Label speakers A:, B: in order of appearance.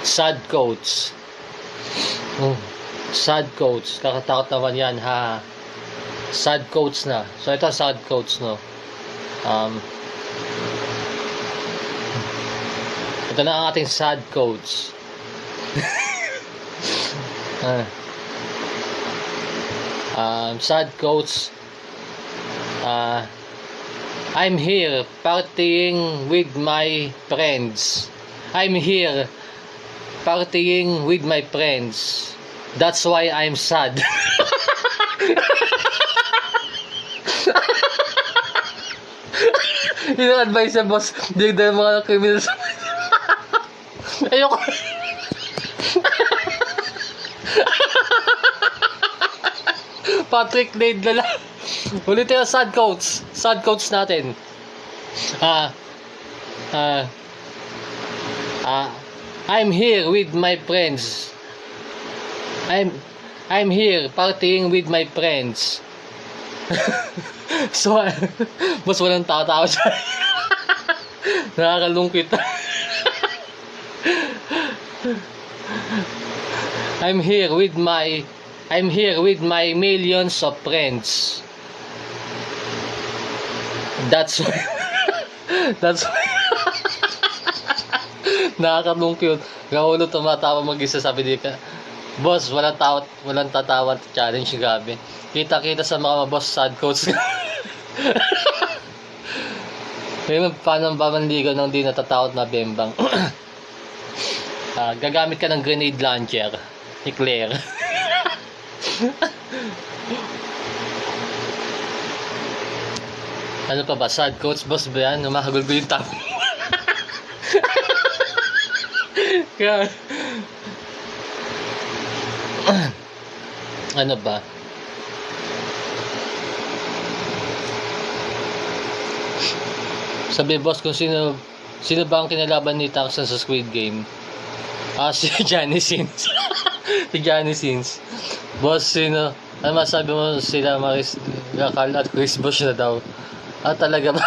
A: Sad quotes. Sad quotes. Kakatakot naman yan, ha. Sad quotes na. So, ito sad quotes, no. Ito na ang ating sad quotes. Sad quotes. I'm here partying with my friends. I'm here partying with my friends. That's why I'm sad. Yun ang advice sa boss. Di dahil mga criminal sa ayoko. Patrick Nade na lang. Ulit yung sad quotes. Sad quotes natin. I'm here with my friends. I'm here partying with my friends. So, mas walang tao-tao siya. Nakakalungkit. I'm here with my millions of friends. That's why nakakalungkot. Gawalo tumatawa mag-isa, sabi di ka. Boss, walang tatawa challenge, gabi. Kita-kita sa mga boss sad quotes. Ngayon, paano ba manligaw nang di natatakot na bembang? Gagamit ka ng grenade launcher ni Claire. Ano pa ba? Sad quotes, boss ba yan? Humahagulgo yung tao. Ano ba? Sabi boss kung sino ba ang kinalaban ni Taxon sa Squid Game? Si Johnny Sins. Si Johnny Sins. Boss, sino? Ano masabi mo sila Maris Gakal at Chris Bush na daw? Talaga ba?